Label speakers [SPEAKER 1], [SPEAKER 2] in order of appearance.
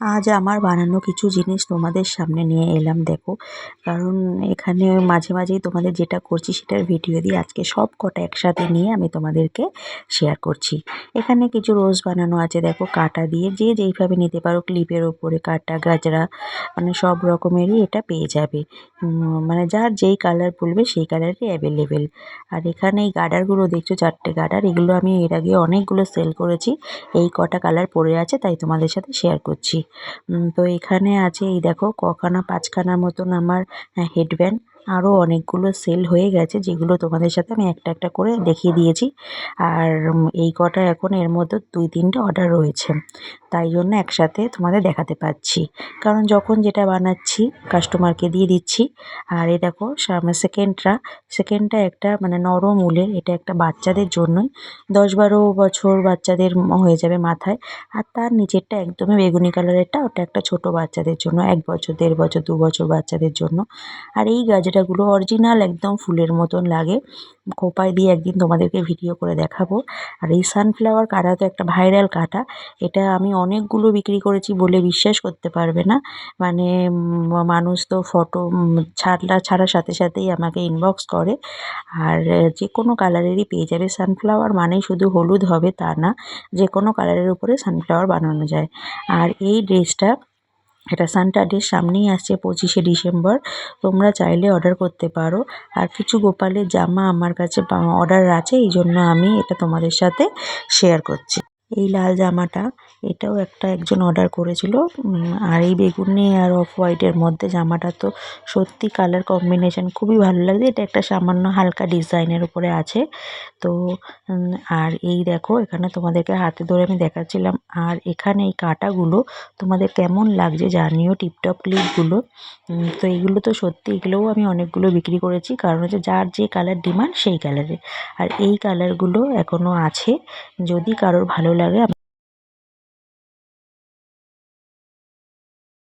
[SPEAKER 1] আজ আমার বানানো কিছু জিনিস তোমাদের সামনে নিয়ে এলাম দেখো। কারণ এখানে মাঝে মাঝেই তোমাদের যেটা করছি সেটার ভিডিও দিই, আজকে সব কটা একসাথে নিয়ে আমি তোমাদেরকে শেয়ার করছি। এখানে কিছু রোজ বানানো আছে দেখো, কাটা দিয়ে যে যেইভাবে নিতে পারো, ক্লিপের ওপরে কাটা গাজরা, মানে সব রকমেরই এটা পেয়ে যাবে। মানে যার যেই কালার বলবে সেই কালারই অ্যাভেলেবেল। আর এখানে এই গার্ডারগুলো দেখছো, 4টে গার্ডার, এগুলো আমি এর আগে অনেকগুলো সেল করেছি। এই কটা কালার পড়ে আছে তাই তোমাদের সাথে শেয়ার করছি। তো এখানে আছে এই দেখো কখানা 5খানার মতন আমার হেডব্যান্ড। আরও অনেকগুলো সেল হয়ে গেছে, যেগুলো তোমাদের সাথে আমি একটা একটা করে দেখিয়ে দিয়েছি। আর এই কটা এখন এর মধ্যে 2-3টে অর্ডার রয়েছে, তাই জন্য একসাথে তোমাদের দেখাতে পাচ্ছি। কারণ যখন যেটা বানাচ্ছি কাস্টমারকে দিয়ে দিচ্ছি। আর এই দেখো সেকেন্ডটা একটা মানে নরম উলের, এটা একটা বাচ্চাদের জন্যই, 10-12 বছর বাচ্চাদের হয়ে যাবে মাথায়। আর তার নিচেরটা একদমই বেগুনি কালারেরটা, ওটা একটা ছোট বাচ্চাদের জন্য, 1 বছর 1.5 বছর 2 বছর বাচ্চাদের জন্য। আর এই গাজরাগুলো অরিজিনাল একদম ফুলের মতন লাগে, খোঁপায় দিয়ে একদিন তোমাদেরকে ভিডিও করে দেখাবো। আর এই সানফ্লাওয়ার কাটা তো একটা ভাইরাল কাটা, এটা আমি অনেকগুলো বিক্রি করেছি বলে বিশ্বাস করতে পারবে না। মানে মানুষ তো ফটো ছাড়ার সাথে সাথেই আমাকে ইনবক্স করে। আর যে কোনো কালারেরই পেয়ে যাবে। সানফ্লাওয়ার মানেই শুধু হলুদ হবে তা না, যে কোনো কালারের উপরে সানফ্লাওয়ার বানানো যায়। আর এই ড্রেসটা, এটা সান্টা ডের সামনেই আসছে 25শে ডিসেম্বর, তোমরা চাইলে অর্ডার করতে পারো। আর কিছু গোপালের জামা আমার কাছে অর্ডার আছে, এই জন্য আমি এটা তোমাদের সাথে শেয়ার করছি। এই লাল জামাটা, এটাও একজন অর্ডার করেছিল। আর এই বেগুনি আর অফ হোয়াইটের মধ্যে জামাটা তো সত্যি কালার কম্বিনেশন খুবই ভালো লাগছে। এটা একটা সামান্য হালকা ডিজাইনের উপরে আছে। তো আর এই দেখো এখানে তোমাদেরকে হাতে ধরে আমি দেখাচ্ছিলাম। আর এখানে এই কাঁটাগুলো তোমাদের কেমন লাগছে জানিও, টিপটপ ক্লিপগুলো। তো এইগুলো তো সত্যি, এগুলোও আমি অনেকগুলো বিক্রি করেছি, কারণ হচ্ছে যার যে কালার ডিমান্ড সেই কালারে। আর এই কালারগুলো এখনও আছে, যদি কারোর ভালো লাগে